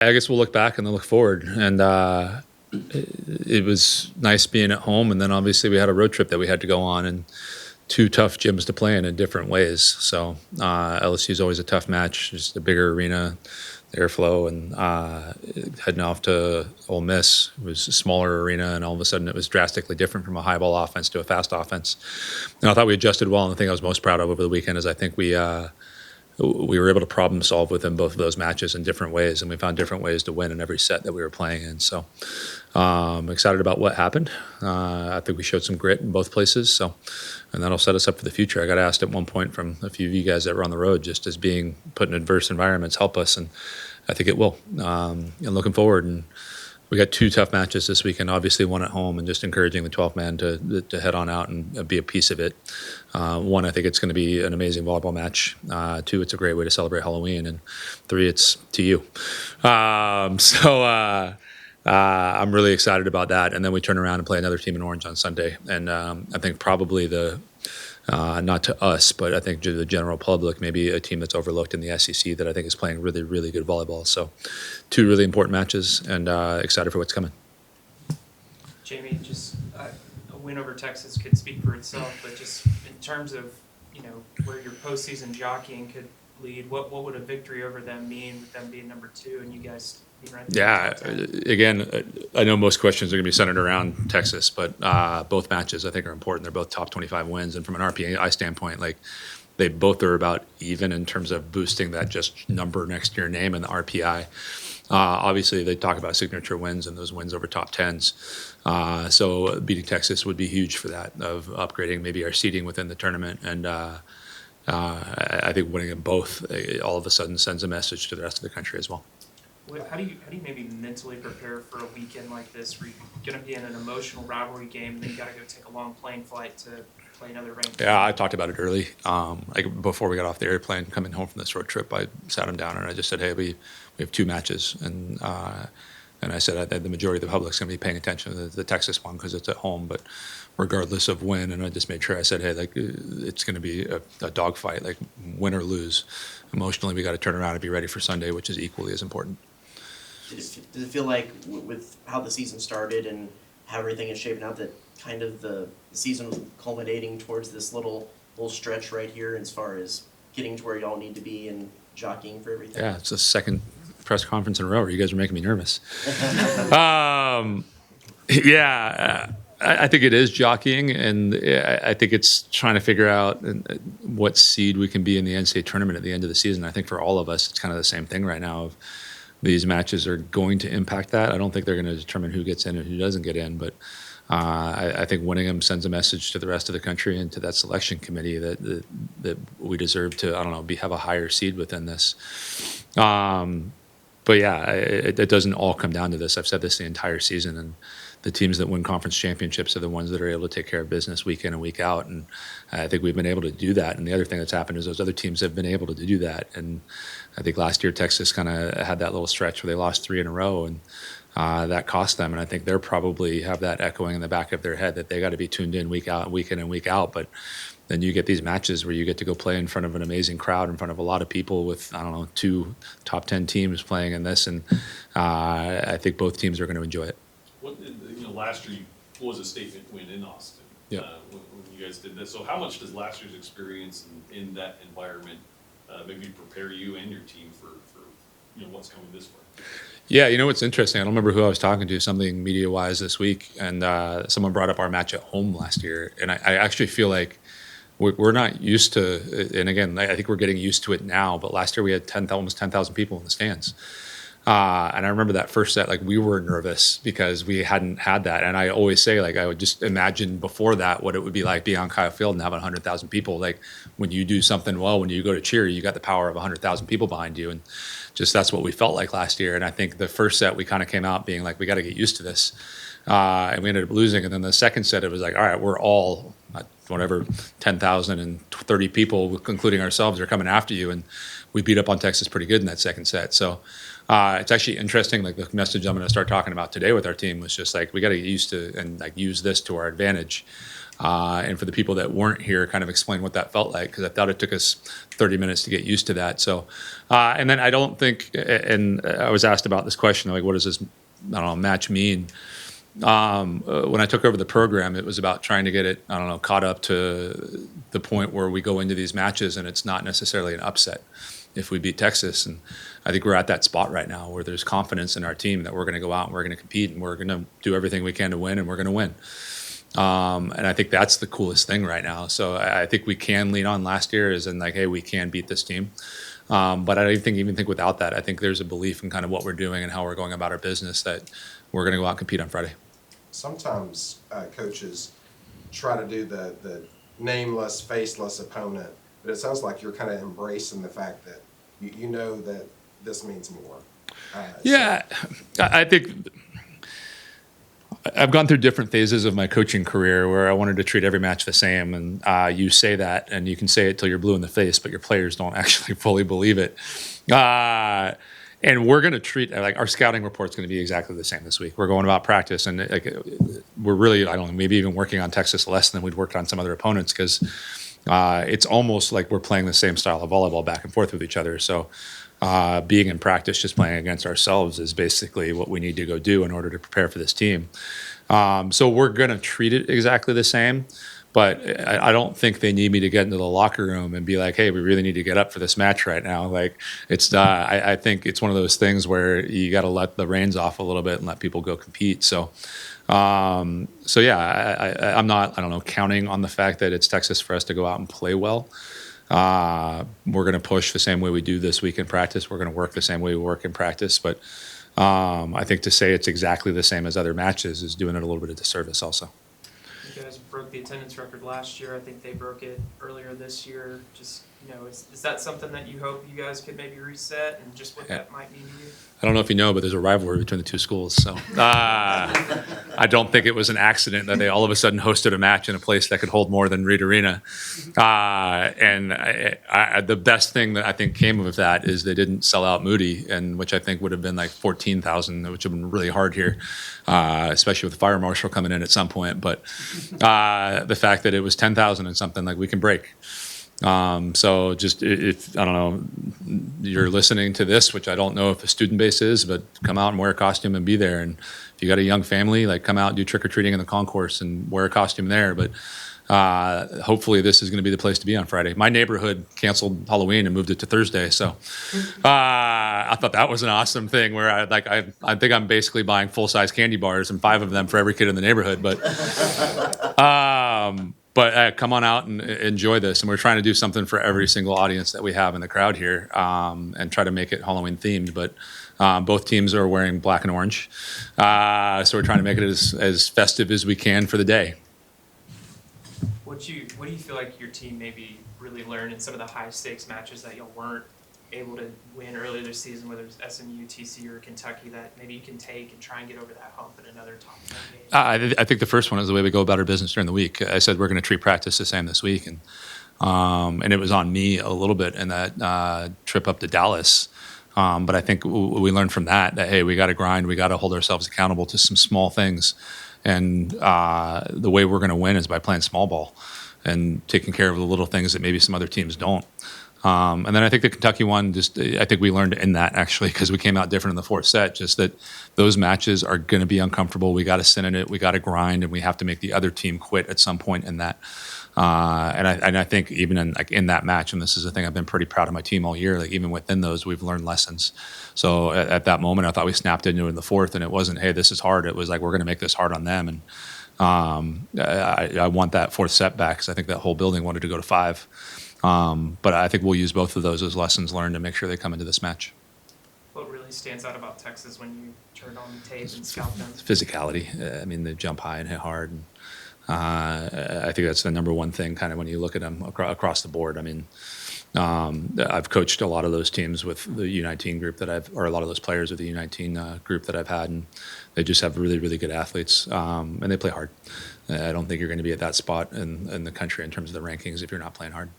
I guess we'll look back and then look forward. And it was nice being at home. And then obviously we had a road trip that we had to go on and two tough gyms to play in different ways. So LSU is always a tough match, just a bigger arena, airflow, and heading off to Ole Miss. It was a smaller arena, and all of a sudden it was drastically different from a high ball offense to a fast offense. And I thought we adjusted well, and the thing I was most proud of over the weekend is I think we were able to problem solve within both of those matches in different ways, and we found different ways to win in every set that we were playing in. So I'm excited about what happened. I think we showed some grit in both places, and that'll set us up for the future. I got asked at one point from a few of you guys that were on the road, just as being put in adverse environments help us, and I think it will. And looking forward, and we got two tough matches this weekend, obviously one at home, and just encouraging the 12th man to head on out and be a piece of it. One, I think it's going to be an amazing volleyball match. Two, it's a great way to celebrate Halloween. And three, it's to you. I'm really excited about that. And then we turn around and play another team in Orange on Sunday. And I think probably not to us, but I think to the general public, maybe a team that's overlooked in the SEC that I think is playing really, really good volleyball. So two really important matches, and excited for what's coming. Jamie, just a win over Texas could speak for itself, but just in terms of, where your postseason jockeying could lead, what would a victory over them mean, with them being number 2 and you guys being right there? Yeah, again, I know most questions are going to be centered around Texas, but both matches I think are important. They're both top 25 wins, and from an RPI standpoint, they both are about even in terms of boosting that just number next to your name and the RPI. Obviously, they talk about signature wins and those wins over top 10s. So beating Texas would be huge for that, of upgrading maybe our seeding within the tournament. And I think winning them both all of a sudden sends a message to the rest of the country as well. How do you maybe mentally prepare for a weekend like this, where you're going to be in an emotional rivalry game and then you got to go take a long plane flight to play another ranked game? Yeah, I talked about it early. Before we got off the airplane coming home from this road trip, I sat him down and I just said, hey, we have two matches. And I said the majority of the public's going to be paying attention to the Texas one because it's at home, but regardless of when. And I just made sure I said, hey, it's going to be a dogfight, win or lose. Emotionally, we got to turn around and be ready for Sunday, which is equally as important. Does it feel like with how the season started and how everything is shaping out that kind of the season was culminating towards this little stretch right here as far as getting to where y'all need to be and jockeying for everything? Yeah, it's the second press conference in a row where you guys are making me nervous. I think it is jockeying, and I think it's trying to figure out what seed we can be in the NCAA tournament at the end of the season. I think for all of us, it's kind of the same thing right now. These matches are going to impact that. I don't think they're going to determine who gets in and who doesn't get in, but I think winning them sends a message to the rest of the country and to that selection committee that we deserve to, have a higher seed within this. But yeah, it doesn't all come down to this. I've said this the entire season, and the teams that win conference championships are the ones that are able to take care of business week in and week out. And I think we've been able to do that. And the other thing that's happened is those other teams have been able to do that. And I think last year Texas kind of had that little stretch where they lost 3 in a row, and that cost them. And I think they're probably have that echoing in the back of their head that they got to be tuned in week in and week out. But then you get these matches where you get to go play in front of an amazing crowd, in front of a lot of people with, 2 top 10 teams playing in this. And I think both teams are going to enjoy it. Last year was a statement win in Austin. Yeah. When you guys did this. So how much does last year's experience in that environment maybe prepare you and your team for what's coming this way? Yeah, what's interesting, I don't remember who I was talking to, something media-wise this week, and someone brought up our match at home last year, and I actually feel like we're not used to, and again, I think we're getting used to it now, but last year we had almost 10,000 people in the stands. And I remember that first set, we were nervous because we hadn't had that. And I always say, I would just imagine before that what it would be like being on Kyle Field and having 100,000 people. When you do something well, when you go to cheer, you got the power of 100,000 people behind you. And just that's what we felt like last year. And I think the first set we kind of came out being we got to get used to this. And we ended up losing. And then the second set, it was all right, we're all, 10,000 and 30 people, including ourselves, are coming after you. And we beat up on Texas pretty good in that second set. So it's actually interesting. The message I'm going to start talking about today with our team was just we got to get used to and use this to our advantage. and for the people that weren't here, kind of explain what that felt like, because I thought it took us 30 minutes to get used to that. So, and then I don't think, and I was asked about this question, like, what does this, I don't know, match mean? When I took over the program, it was about trying to get it, I don't know, caught up to the point where we go into these matches and it's not necessarily an upset if we beat Texas. And I think we're at that spot right now where there's confidence in our team that we're going to go out and we're going to compete and we're going to do everything we can to win, and we're going to win. And I think that's the coolest thing right now. So I think we can lean on last year as in like, hey, we can beat this team. But I don't even think without that, I think there's a belief in kind of what we're doing and how we're going about our business that we're going to go out and compete on Friday. Sometimes coaches try to do the nameless, faceless opponent, but it sounds like you're kind of embracing the fact that you know that this means more. Yeah, I think I've gone through different phases of my coaching career where I wanted to treat every match the same. And you say that, and you can say it till you're blue in the face, but your players don't actually fully believe it. And we're going to treat, like, our scouting report's going to be exactly the same this week. We're going about practice, and like, we're really, I don't know, maybe even working on Texas less than we'd worked on some other opponents, because it's almost like we're playing the same style of volleyball back and forth with each other. So being in practice, just playing against ourselves, is basically what we need to go do in order to prepare for this team. So we're going to treat it exactly the same. But I don't think they need me to get into the locker room and be like, hey, we really need to get up for this match right now. Like, it's I think it's one of those things where you got to let the reins off a little bit and let people go compete. So, yeah, I'm not, I don't know, counting on the fact that it's Texas for us to go out and play well. We're going to push the same way we do this week in practice. We're going to work the same way we work in practice. But I think to say it's exactly the same as other matches is doing it a little bit of disservice also. You guys broke the attendance record last year. I think they broke it earlier this year. Just, is that something that you hope you guys could maybe reset, and just what that might mean to you? I don't know if you know, but there's a rivalry between the two schools. So I don't think it was an accident that they all of a sudden hosted a match in a place that could hold more than Reed Arena. And the best thing that I think came of that is they didn't sell out Moody, and which I think would have been like 14,000, which would have been really hard here, especially with the fire marshal coming in at some point. But the fact that it was 10,000 and something, like, we can break. So just, if, I don't know, you're listening to this, which I don't know if the student base is, but come out and wear a costume and be there. And if you got a young family, like, come out and do trick-or-treating in the concourse and wear a costume there. But hopefully this is going to be the place to be on Friday. My neighborhood canceled Halloween and moved it to Thursday. So I thought that was an awesome thing where I think I'm basically buying full-size candy bars, and 5 of them for every kid in the neighborhood. But come on out and enjoy this. And we're trying to do something for every single audience that we have in the crowd here, and try to make it Halloween themed. But both teams are wearing black and orange. So we're trying to make it as festive as we can for the day. What do you feel like your team maybe really learned in some of the high stakes matches that y'all weren't able to win earlier this season, whether it's SMU, TCU, or Kentucky, that maybe you can take and try and get over that hump in another top 10 game? I think the first one is the way we go about our business during the week. I said we're going to treat practice the same this week, and it was on me a little bit in that trip up to Dallas. But I think we learned from that hey, we got to grind, we got to hold ourselves accountable to some small things, and the way we're going to win is by playing small ball and taking care of the little things that maybe some other teams don't. And then I think the Kentucky one, I think we learned in that, actually, because we came out different in the fourth set, just that those matches are going to be uncomfortable. We got to sit in it, we got to grind, and we have to make the other team quit at some point in that. And I think even in that match, and this is the thing I've been pretty proud of my team all year, like, even within those, we've learned lessons. So at that moment, I thought we snapped into it in the fourth, and it wasn't, hey, this is hard. It was like, we're going to make this hard on them. And I want that fourth set back, because I think that whole building wanted to go to 5. But I think we'll use both of those as lessons learned to make sure they come into this match. What really stands out about Texas when you turn on the tape and scout them? Physicality. I mean, they jump high and hit hard. And, I think that's the number one thing kind of when you look at them across the board. I mean, I've coached a lot of those teams with the U19 group or a lot of those players with the U19 group that I've had, and they just have really, really good athletes, and they play hard. I don't think you're going to be at that spot in the country in terms of the rankings if you're not playing hard.